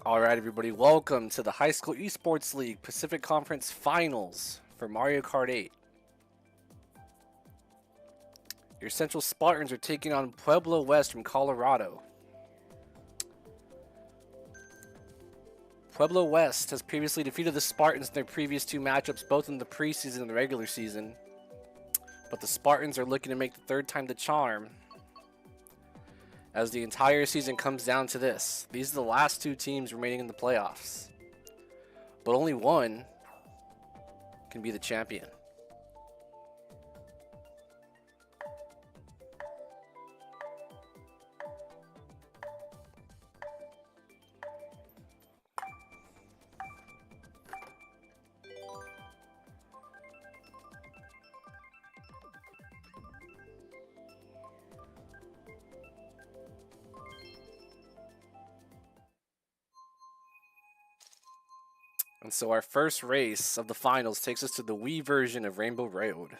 All right, everybody, welcome to the High School Esports League Pacific Conference Finals for Mario Kart 8. Your Central Spartans are taking on Pueblo West from Colorado. Pueblo West has previously defeated the Spartans in their previous two matchups, both in the preseason and the regular season. But the Spartans are looking to make the third time the charm, as the entire season comes down to this. These are the last two teams remaining in the playoffs, but only one can be the champion. And so our first race of the finals takes us to the Wii version of Rainbow Road.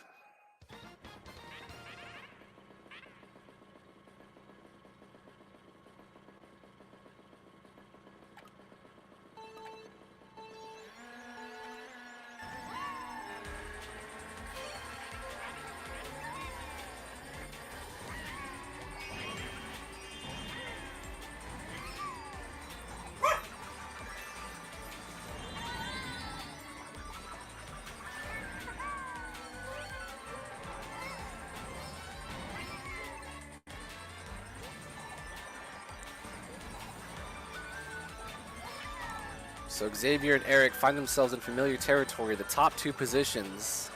So Xavier and Eric find themselves in familiar territory, the top two positions.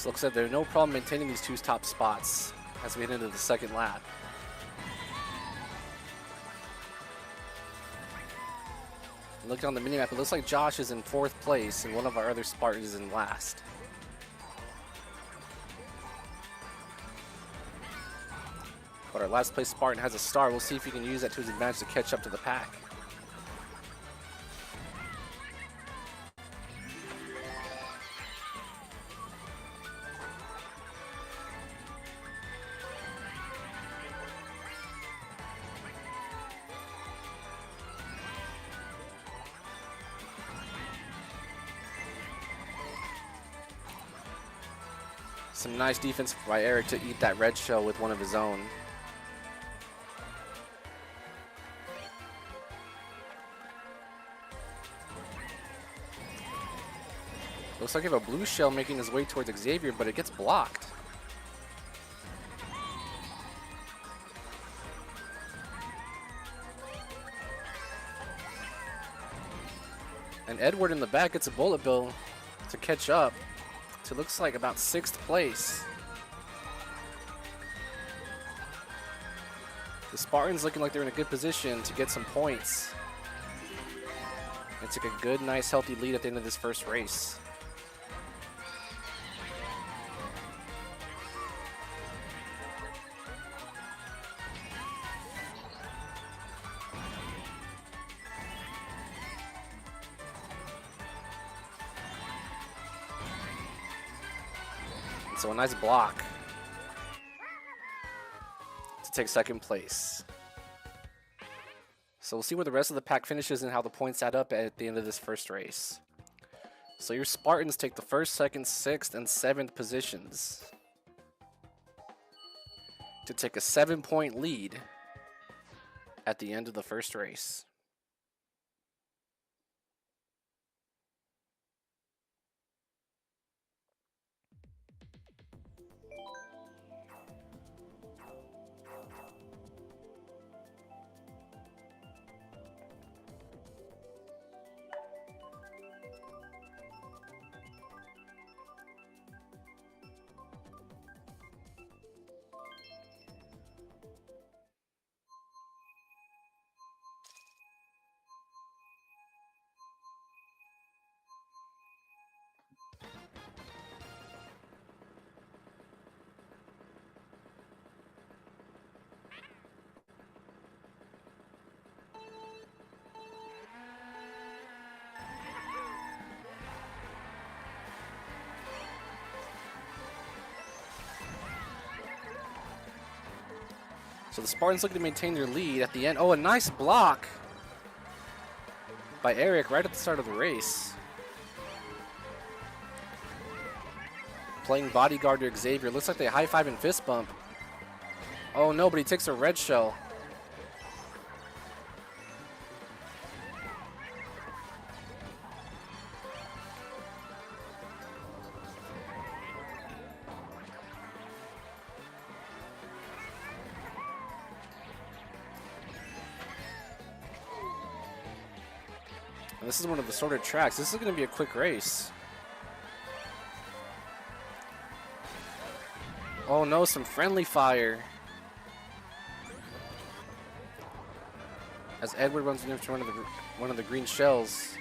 So looks like there's no problem maintaining these two top spots as we head into the second lap. Looking on the minimap, it looks like Josh is in fourth place and one of our other Spartans is in last. But our last place Spartan has a star. We'll see if he can use that to his advantage to catch up to the pack. Some nice defense by Eric to eat that red shell with one of his own. Looks like we have a blue shell making his way towards Xavier, but it gets blocked. And Edward in the back gets a bullet bill to catch up to looks like about 6th place. The Spartans looking like they're in a good position to get some points. It took a good, nice, healthy lead at the end of this first race. So a nice block to take second place. So we'll see where the rest of the pack finishes and how the points add up at the end of this first race. So your Spartans take the 1st, 2nd, 6th, and 7th positions to take a 7-point lead at the end of the first race. So the Spartans looking to maintain their lead at the end. Oh, a nice block by Eric right at the start of the race. Playing bodyguard to Xavier. Looks like they high-five and fist bump. Oh no, but he takes a red shell. And this is one of the sorted tracks. This is going to be a quick race. Oh no, some friendly fire. As Edward runs into one of the green shells.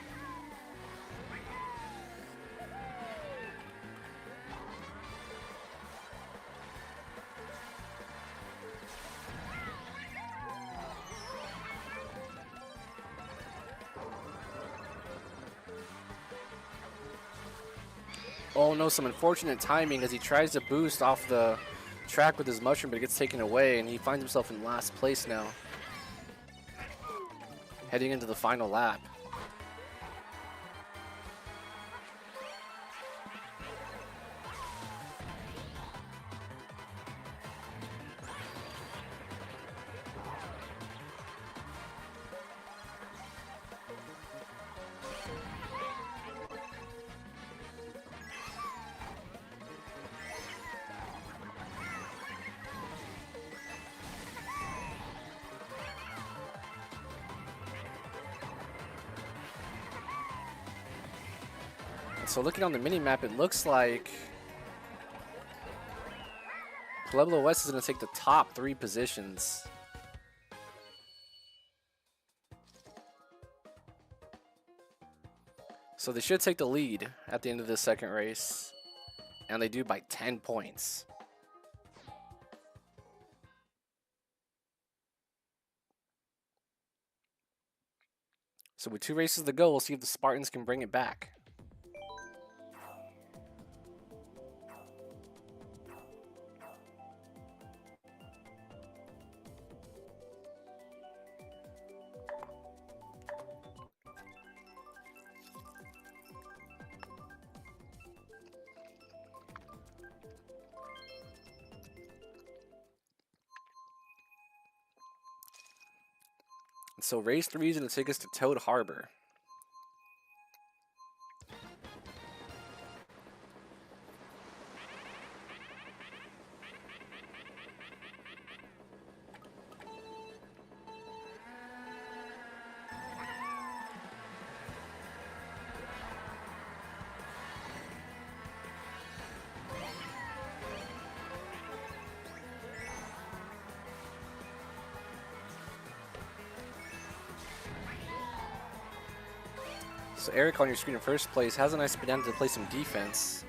Oh no, some unfortunate timing as he tries to boost off the track with his mushroom, but it gets taken away, and he finds himself in last place now. Heading into the final lap. So looking on the mini-map, it looks like Pueblo West is going to take the top 3 positions. So they should take the lead at the end of this second race, and they do by 10 points. So with 2 races to go, we'll see if the Spartans can bring it back. So race 3 is going to take us to Toad Harbor. So Eric on your screen in first place has a nice banana to play some defense.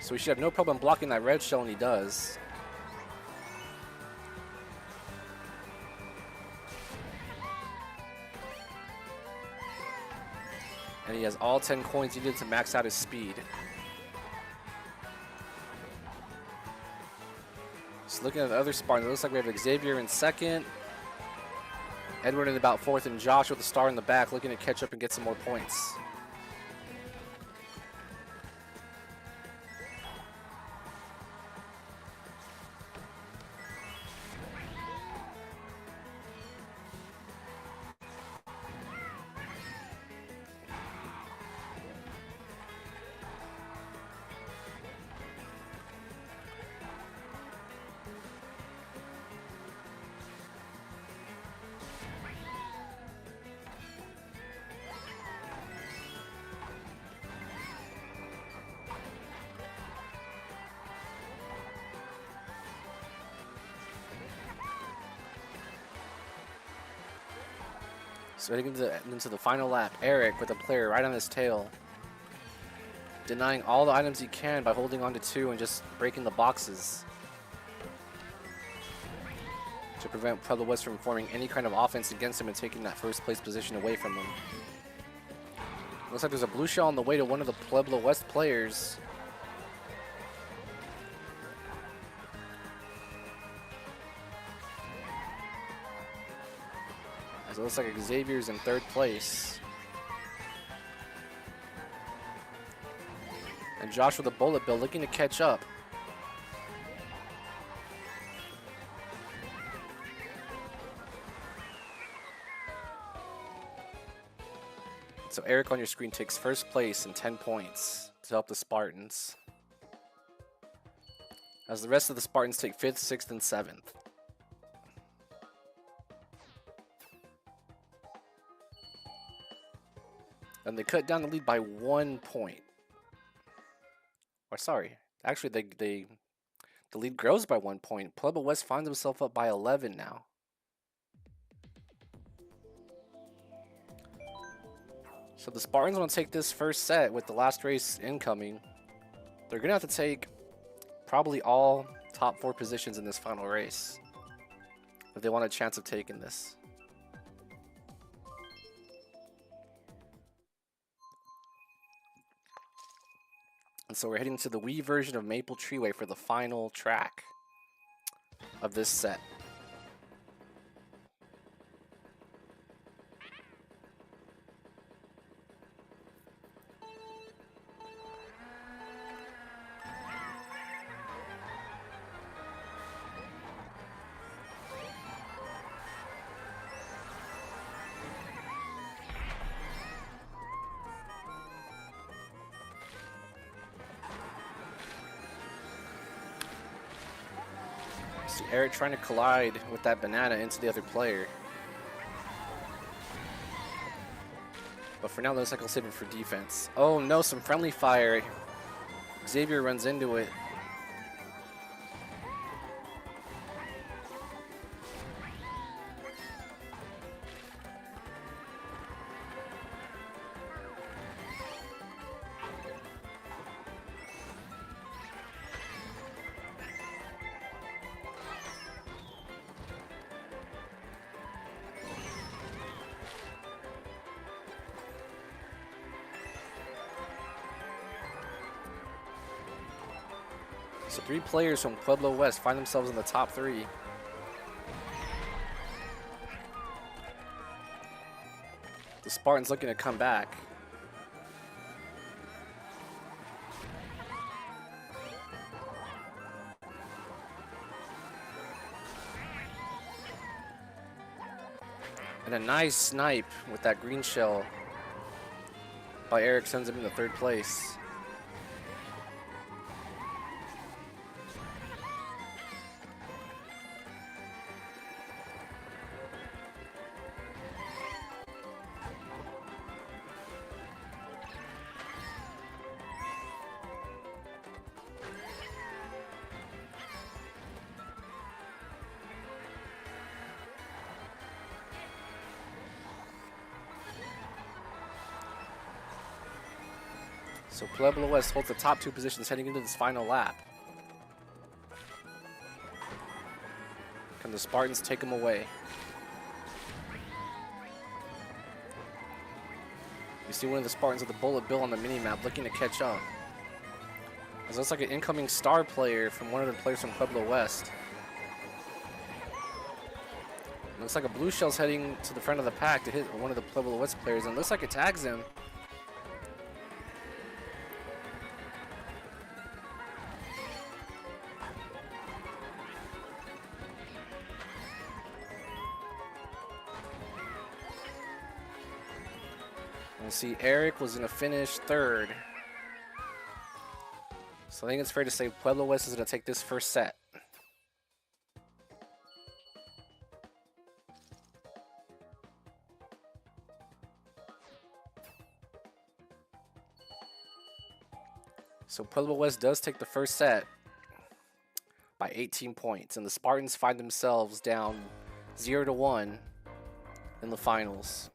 So he should have no problem blocking that red shell, and he does. And he has all 10 coins needed to max out his speed. So looking at the other Spartans, it looks like we have Xavier in second. Edward in about 4th, and Josh with the star in the back looking to catch up and get some more points. So heading into the final lap, Eric with a player right on his tail. Denying all the items he can by holding on to 2 and just breaking the boxes. To prevent Pueblo West from forming any kind of offense against him and taking that first place position away from him. Looks like there's a blue shell on the way to one of the Pueblo West players. So it looks like Xavier's in 3rd place. And Josh with a bullet bill looking to catch up. So Eric on your screen takes 1st place and 10 points to help the Spartans, as the rest of the Spartans take 5th, 6th, and 7th. And they cut down the lead by 1 point. Or sorry, actually the lead grows by 1 point. Pueblo West finds himself up by 11 now. So the Spartans want to take this first set with the last race incoming. They're going to have to take probably all top 4 positions in this final race if they want a chance of taking this. And so we're heading to the Wii version of Maple Treeway for the final track of this set. See Eric trying to collide with that banana into the other player. But for now, looks like I'll save it for defense. Oh no, some friendly fire. Xavier runs into it. So 3 players from Pueblo West find themselves in the top 3. The Spartans looking to come back. And a nice snipe with that green shell by Eric sends him into 3rd place. So Pueblo West holds the top 2 positions heading into this final lap. Can the Spartans take them away? You see one of the Spartans with the bullet bill on the mini-map looking to catch up. It looks like an incoming star player from one of the players from Pueblo West. It looks like a blue shell's heading to the front of the pack to hit one of the Pueblo West players, and it looks like it tags him. We'll see Eric was going to finish 3rd. So I think it's fair to say Pueblo West is going to take this first set. So Pueblo West does take the first set by 18 points, and the Spartans find themselves down 0-1 in the finals.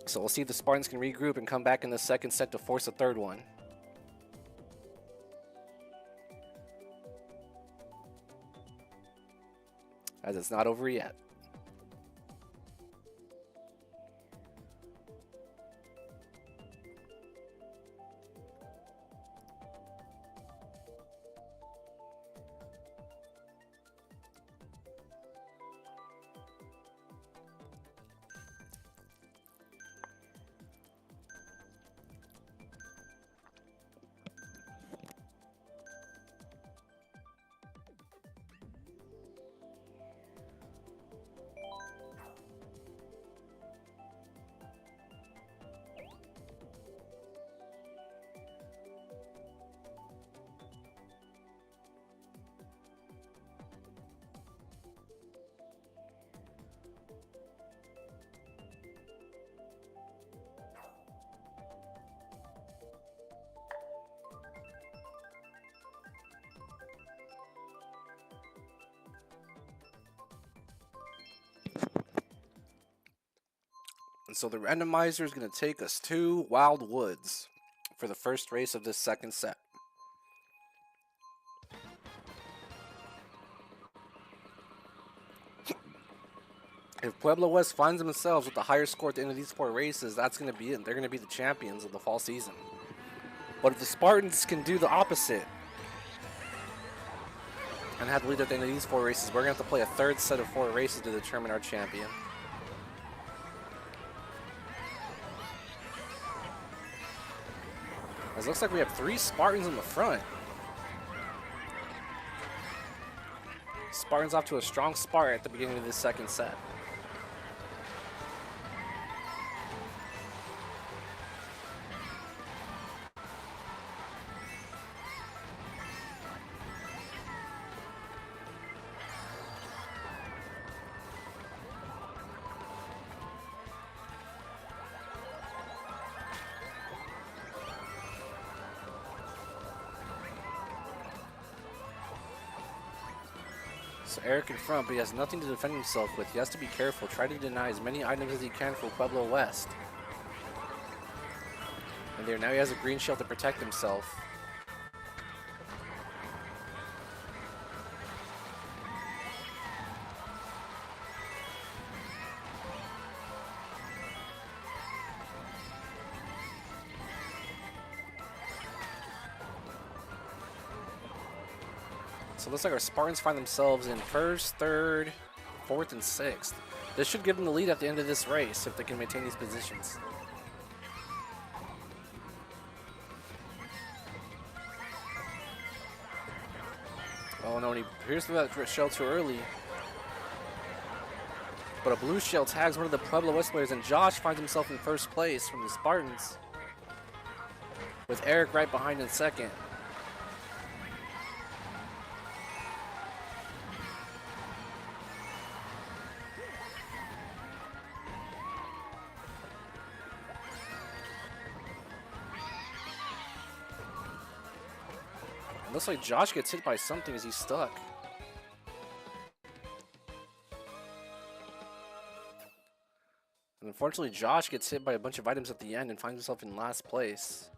So we'll see if the Spartans can regroup and come back in the second set to force a 3rd one. As it's not over yet. So the randomizer is going to take us to Wild Woods for the first race of this second set. If Pueblo West finds themselves with the higher score at the end of these 4 races, that's going to be it. They're going to be the champions of the fall season. But if the Spartans can do the opposite and have the lead at the end of these 4 races, we're going to have to play a third set of 4 races to determine our champion. It looks like we have 3 Spartans in the front. Spartans off to a strong start at the beginning of this second set. So Eric in front, but he has nothing to defend himself with. He has to be careful. Try to deny as many items as he can for Pueblo West. And there, now he has a green shield to protect himself. So it looks like our Spartans find themselves in 1st, 3rd, 4th, and 6th. This should give them the lead at the end of this race if they can maintain these positions. Oh no, and he pierced through that shell too early. But a blue shell tags one of the Pueblo West players, and Josh finds himself in 1st place from the Spartans, with Eric right behind in 2nd. Looks like Josh gets hit by something as he's stuck. And unfortunately, Josh gets hit by a bunch of items at the end and finds himself in last place.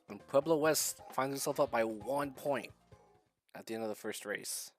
And Pueblo West finds himself up by 1 point at the end of the first race.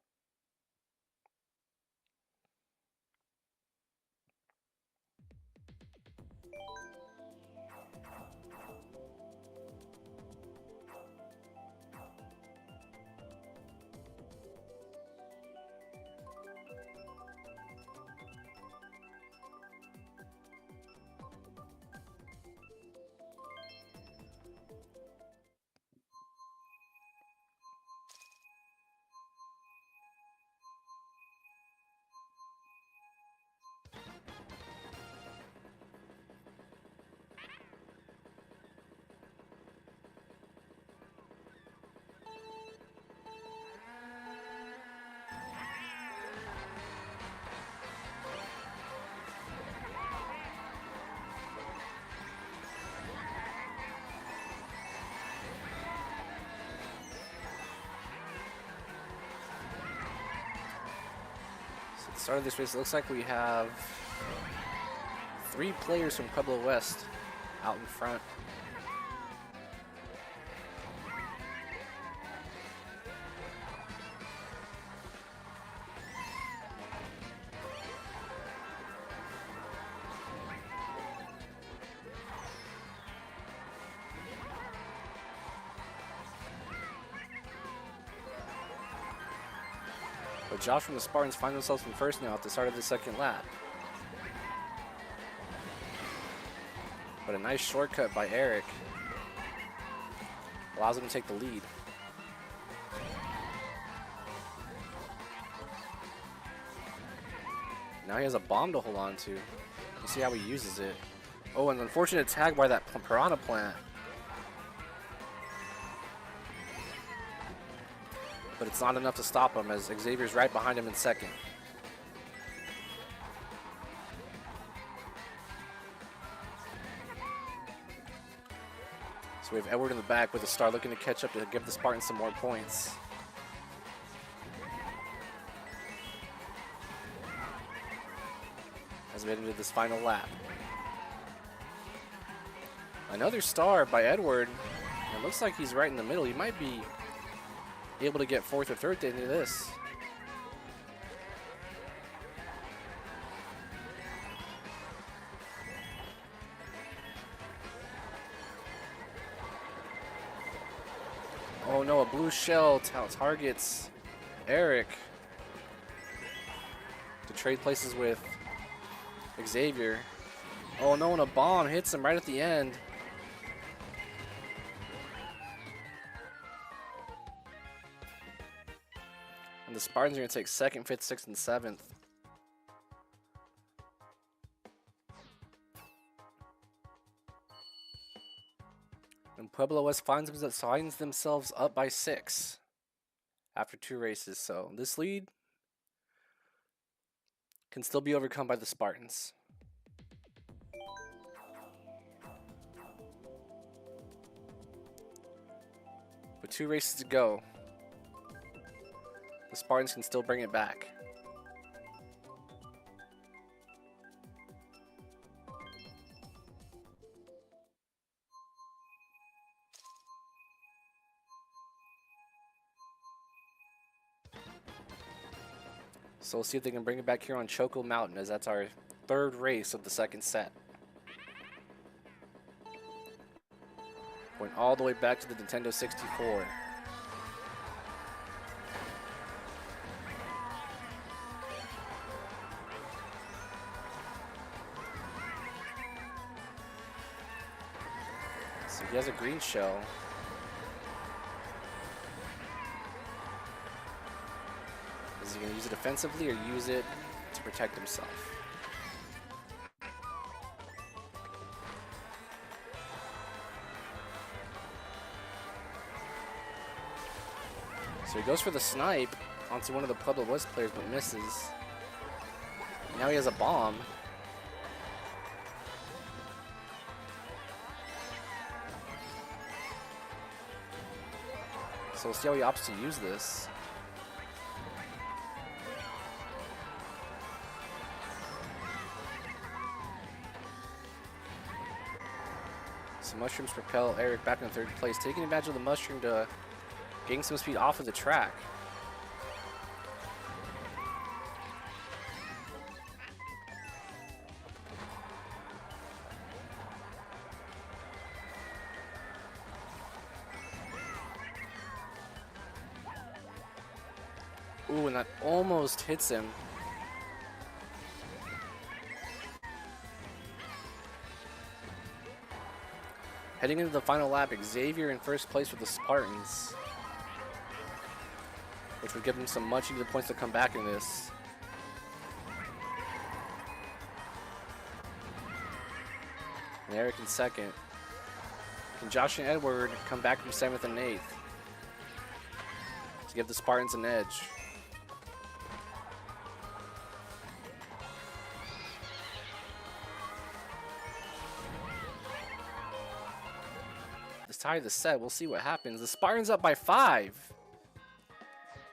Start of this race, it looks like we have 3 players from Pueblo West out in front. But Josh from the Spartans find themselves in 1st now at the start of the 2nd lap. But a nice shortcut by Eric allows him to take the lead. Now he has a bomb to hold on to. Let's see how he uses it. Oh, an unfortunate tag by that piranha plant. But it's not enough to stop him as Xavier's right behind him in 2nd. So we have Edward in the back with a star looking to catch up to give the Spartans some more points. we head into this final lap. Another star by Edward. It looks like he's right in the middle. He might be able to get fourth or third at the end of this. Oh no, a blue shell targets Eric to trade places with Xavier. Oh no, and a bomb hits him right at the end. And the Spartans are going to take 2nd, 5th, 6th, and 7th. And Pueblo West finds themselves up by 6 after 2 races. So this lead can still be overcome by the Spartans. With 2 races to go, the Spartans can still bring it back. So we'll see if they can bring it back here on Choco Mountain, as that's our 3rd race of the 2nd set. Going all the way back to the Nintendo 64. So he has a green shell. Is he going to use it offensively or use it to protect himself? So he goes for the snipe onto one of the Pueblo West players but misses. Now he has a bomb. So we'll see how he opts to use this. So mushrooms propel Eric back in 3rd place, taking advantage of the mushroom to gain some speed off of the track. Ooh, and that almost hits him. Heading into the final lap, Xavier in 1st place with the Spartans, which would give him some much needed points to come back in this. And Eric in 2nd. Can Josh and Edward come back from 7th and 8th to give the Spartans an edge? This tie the set. We'll see what happens. The Spartans up by 5.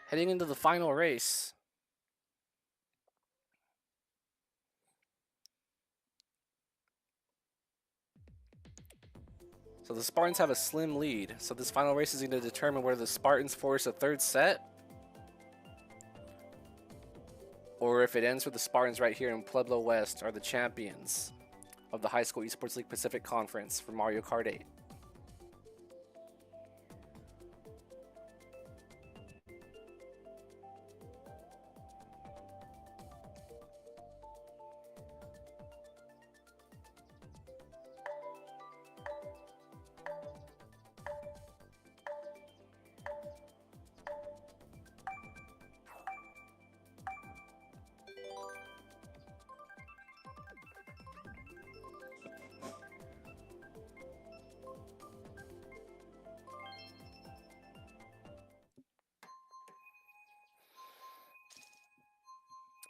Heading into the final race. So the Spartans have a slim lead. So this final race is going to determine whether the Spartans force a 3rd set, or if it ends with the Spartans right here in Pueblo West are the champions of the High School Esports League Pacific Conference for Mario Kart 8.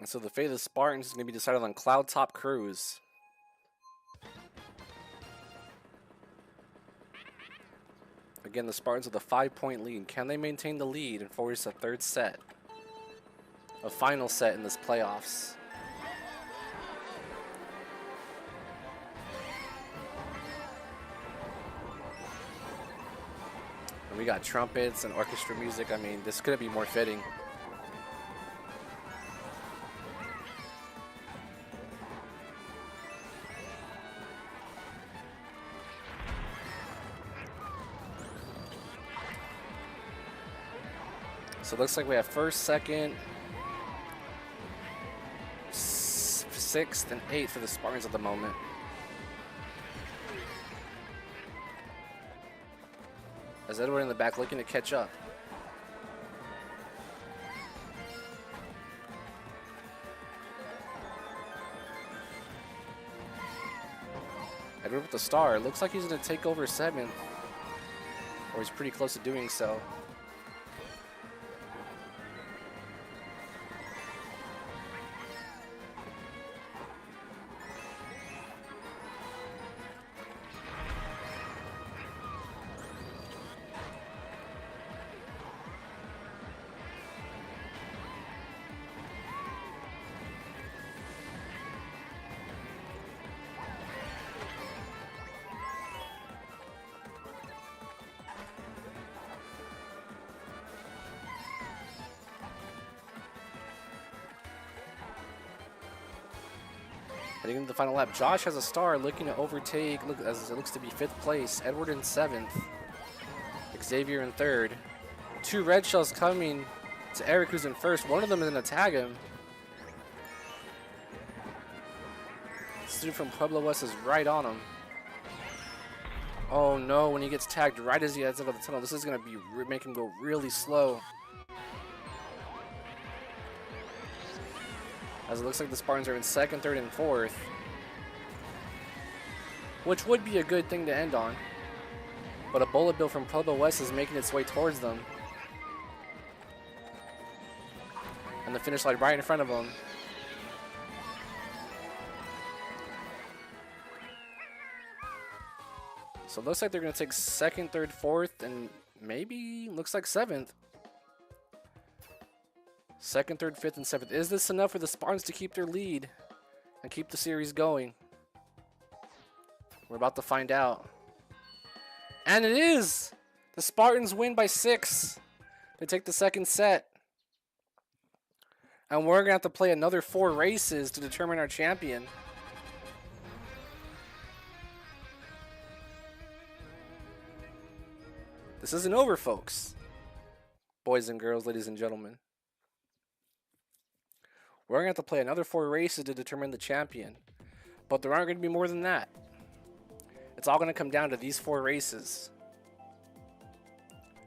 And so the fate of the Spartans is going to be decided on Cloud Top Cruise. Again, the Spartans with a 5-point lead. Can they maintain the lead and force a 3rd set? A final set in this playoffs. We got trumpets and orchestra music. I mean, this couldn't be more fitting. So it looks like we have first, second, sixth, and eighth for the Spartans at the moment. As Edward in the back looking to catch up. Edward with the star. Looks like he's going to take over 7th. Or he's pretty close to doing so. Heading into the final lap, Josh has a star looking to overtake, as it looks to be 5th place. Edward in 7th. Xavier in 3rd. 2 red shells coming to Eric, who's in 1st. One of them is going to tag him. This dude from Pueblo West is right on him. Oh no, when he gets tagged right as he heads out of the tunnel, this is going to make him go really slow. As it looks like the Spartans are in 2nd, 3rd, and 4th. Which would be a good thing to end on. But a bullet bill from Pueblo West is making its way towards them. And the finish line right in front of them. So it looks like they're going to take 2nd, 3rd, 4th, and maybe looks like 7th. 2nd, 3rd, 5th, and 7th. Is this enough for the Spartans to keep their lead and keep the series going? We're about to find out. And it is! The Spartans win by 6. They take the 2nd set. And we're going to have to play another 4 races to determine our champion. This isn't over, folks. Boys and girls, ladies and gentlemen. We're going to have to play another 4 races to determine the champion. But there aren't going to be more than that. It's all going to come down to these 4 races.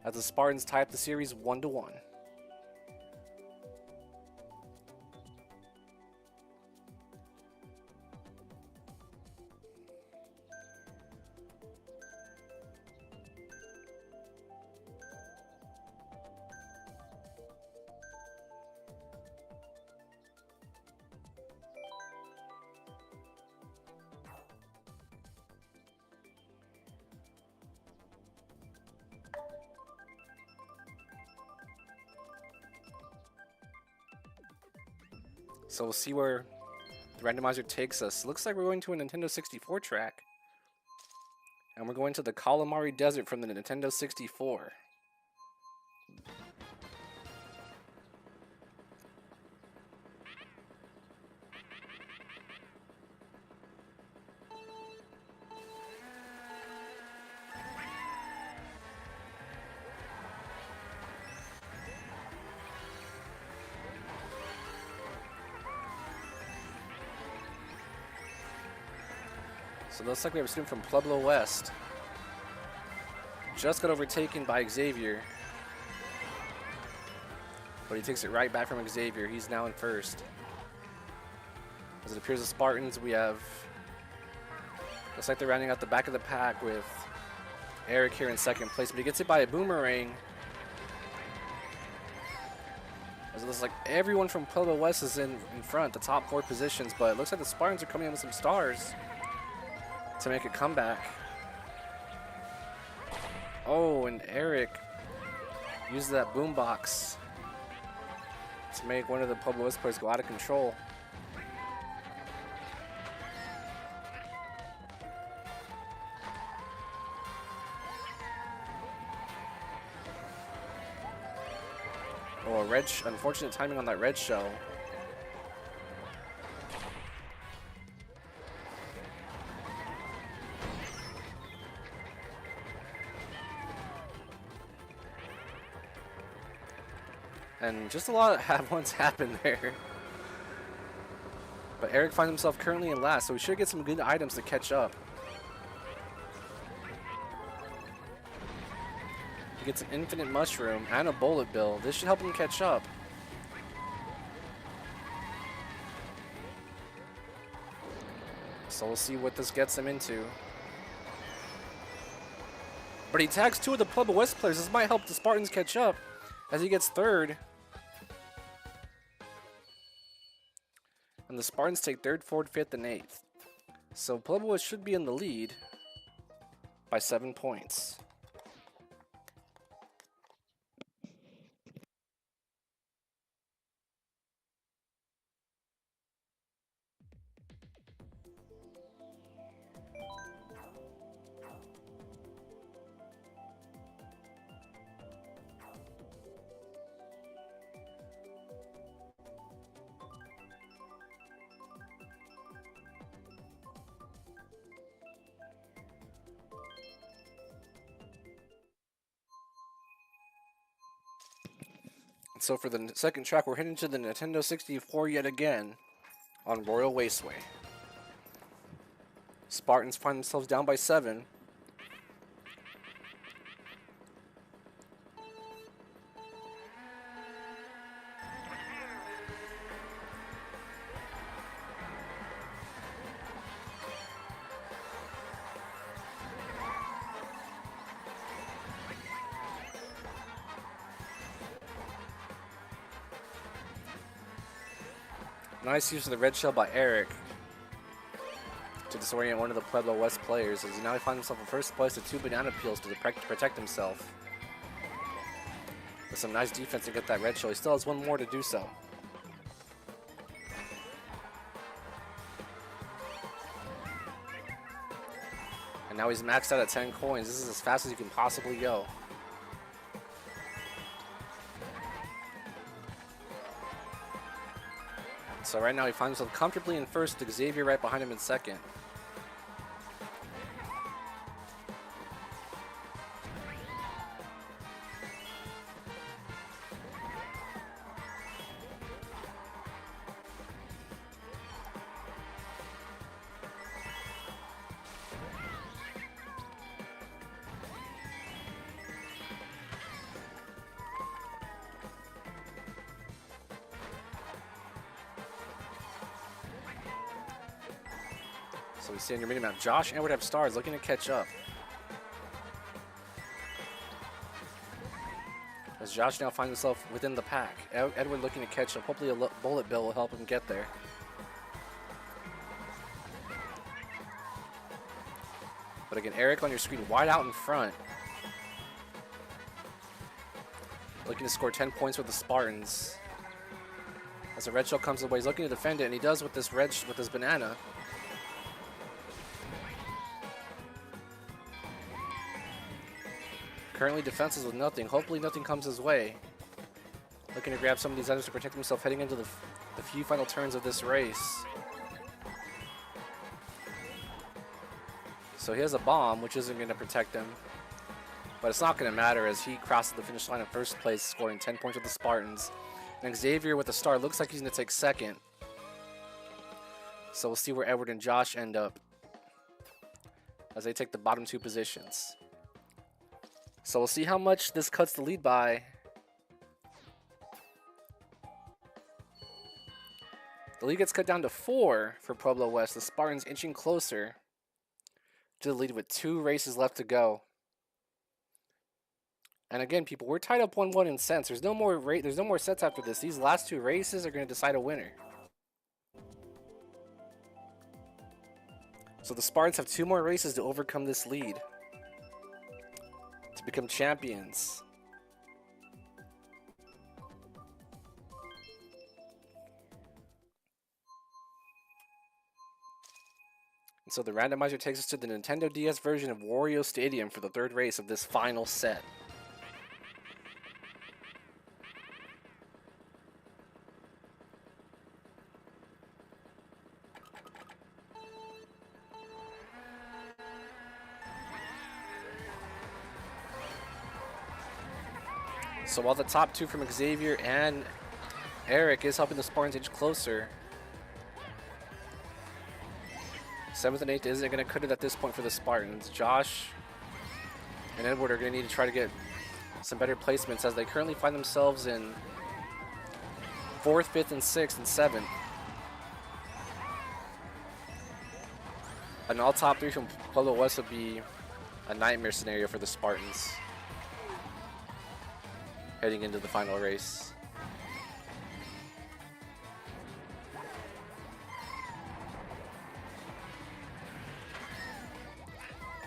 As the Spartans tie up the series 1-1. So we'll see where the randomizer takes us. Looks like we're going to a Nintendo 64 track. And we're going to the Calamari Desert from the Nintendo 64. So it looks like we have a student from Pueblo West. Just got overtaken by Xavier. But he takes it right back from Xavier. He's now in 1st. As it appears the Spartans, we have... Looks like they're rounding out the back of the pack with Eric here in 2nd place. But he gets hit by a boomerang. As it looks like everyone from Pueblo West is in front, the top 4 positions. But it looks like the Spartans are coming in with some stars to make a comeback. Oh, and Eric used that boombox to make one of the Pueblo West players go out of control. Oh, unfortunate timing on that red shell. And just a lot of have-ones happen there. But Eric finds himself currently in last, so we should get some good items to catch up. He gets an infinite mushroom and a bullet bill. This should help him catch up. So we'll see what this gets him into. But he tags two of the Pueblo West players. This might help the Spartans catch up as he gets third. And the Spartans take third, fourth, fifth, and eighth. So Pueblo West should be in the lead by 7 points. So for the second track, we're heading to the Nintendo 64 yet again on Royal Wasteway. Spartans find themselves down by 7. Nice use of the red shell by Eric to disorient one of the Pueblo West players, as he now finds himself in first place with 2 banana peels to protect himself. With some nice defense to get that red shell, he still has 1 more to do so. And now he's maxed out at 10 coins. This is as fast as you can possibly go. So right now he finds himself comfortably in first, with Xavier right behind him in second. So we see on your mini map, Josh and would have stars looking to catch up. As Josh now finds himself within the pack. Edward looking to catch up. Hopefully a bullet bill will help him get there. But again, Eric on your screen wide out in front. Looking to score 10 points with the Spartans. As the red shell comes away, he's looking to defend it, and he does with this with his banana. Currently defenses with nothing. Hopefully nothing comes his way. Looking to grab some of these items to protect himself heading into the few final turns of this race. So he has a bomb, which isn't going to protect him. But it's not going to matter as he crosses the finish line in first place, scoring 10 points with the Spartans. And Xavier with a star looks like he's going to take second. So we'll see where Edward and Josh end up as they take the bottom 2 positions. So we'll see how much this cuts the lead by. The lead gets cut down to 4 for Pueblo West. The Spartans inching closer to the lead with 2 races left to go. And again, people, we're tied up 1-1 in sets. There's no more sets after this. These last 2 races are going to decide a winner. So the Spartans have 2 more races to overcome this lead to become champions. And so the randomizer takes us to the Nintendo DS version of Wario Stadium for the 3rd race of this final set. So while the top two from Xavier and Eric is helping the Spartans inch closer, 7th and 8th isn't going to cut it at this point for the Spartans. Josh and Edward are going to need to try to get some better placements as they currently find themselves in 4th, 5th, and 6th, and 7th. An all top three from Pueblo West would be a nightmare scenario for the Spartans heading into the final race.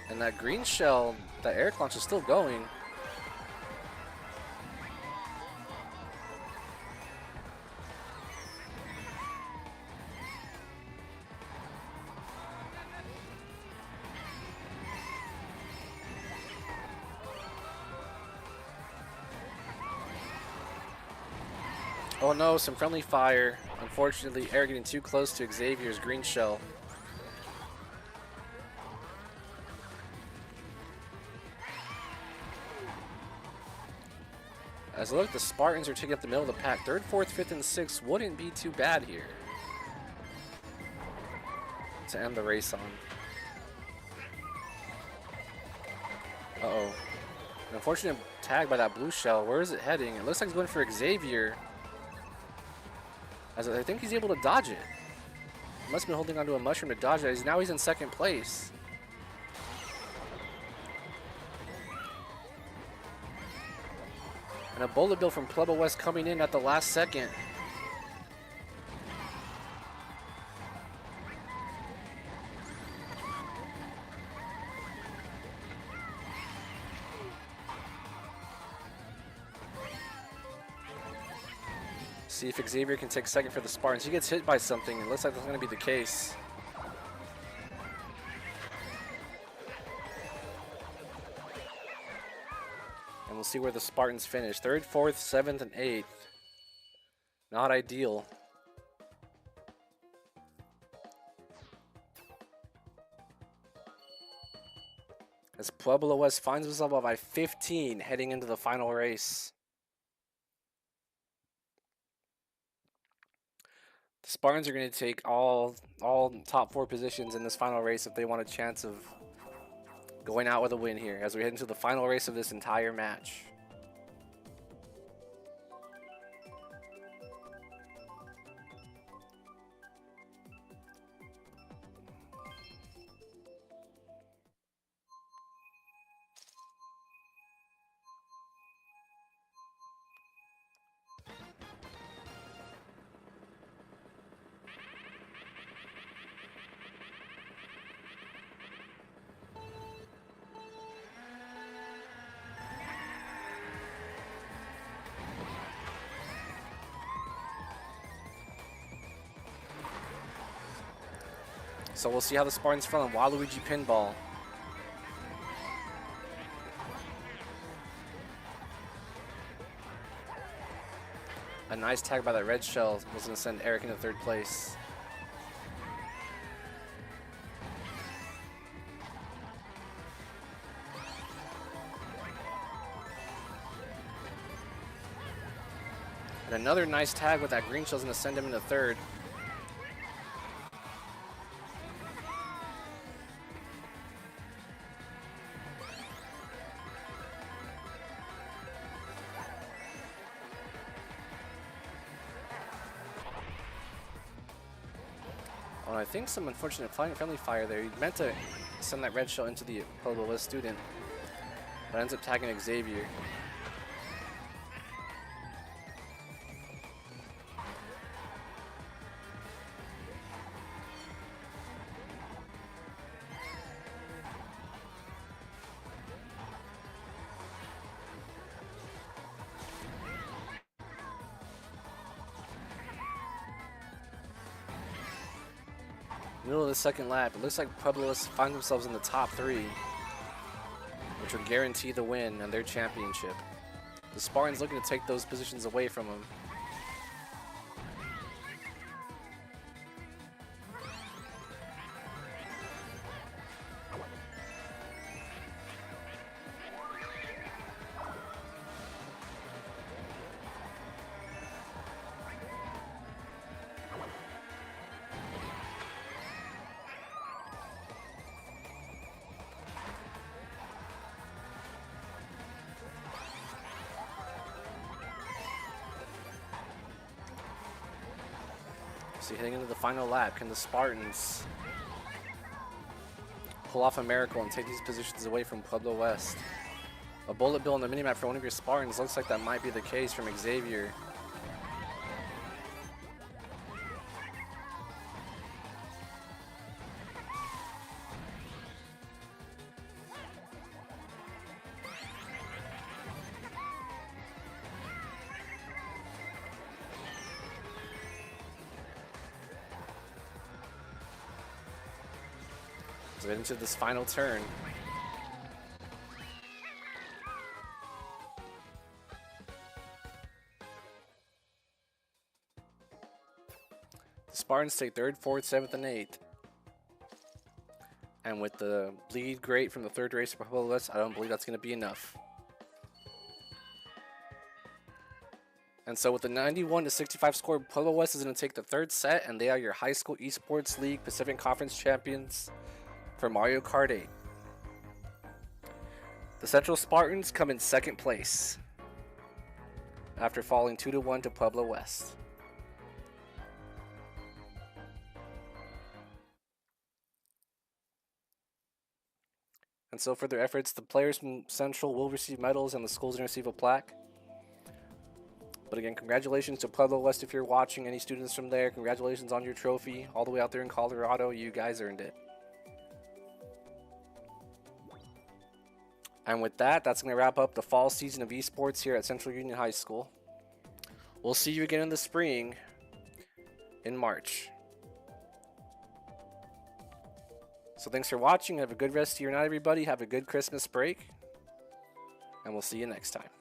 And that green shell that Eric launched is still going. Oh no, some friendly fire. Unfortunately, Eric getting too close to Xavier's green shell. As look, the Spartans are taking up the middle of the pack. 3rd, 4th, 5th, and 6th wouldn't be too bad here to end the race on. Uh-oh. An unfortunate tag by that blue shell. Where is it heading? It looks like it's going for Xavier. As I think he's able to dodge it. He must have been holding onto a mushroom to dodge it. Now he's in 2nd place. And a bullet bill from Pueblo West coming in at the last second. See if Xavier can take 2nd for the Spartans. He gets hit by something. It looks like that's going to be the case. And we'll see where the Spartans finish. 3rd, 4th, 7th, and 8th. Not ideal. As Pueblo West finds himself up by 15 heading into the final race. The Spartans are going to take all top 4 positions in this final race if they want a chance of going out with a win here as we head into the final race of this entire match. So we'll see how the Spartans fell on Waluigi pinball. A nice tag by that red shell was going to send Eric into 3rd place. And another nice tag with that green shell is going to send him into 3rd. Oh, I think some unfortunate friendly fire there. He meant to send that red shell into the Pueblo West student, but ends up tagging Xavier. Middle of the 2nd lap, it looks like Pueblo West find themselves in the top 3, which would guarantee the win and their championship. The Spartans looking to take those positions away from them. So heading into the final lap, can the Spartans pull off a miracle and take these positions away from Pueblo West? A bullet bill on the minimap for one of your Spartans. Looks like that might be the case from Xavier. Let's get into this final turn. The Spartans take 3rd, 4th, 7th, and 8th. And with the lead great from the 3rd race for Pueblo West, I don't believe that's going to be enough. And so with the 91-65 score, Pueblo West is going to take the 3rd set, and they are your High School Esports League Pacific Conference champions for Mario Kart 8. The Central Spartans come in 2nd place after falling 2-1 to Pueblo West. And so for their efforts, the players from Central will receive medals and the schools will receive a plaque. But again, congratulations to Pueblo West if you're watching, any students from there. Congratulations on your trophy all the way out there in Colorado. You guys earned it. And with that, that's going to wrap up the fall season of esports here at Central Union High School. We'll see you again in the spring in March. So thanks for watching. Have a good rest of your night, everybody. Have a good Christmas break. And we'll see you next time.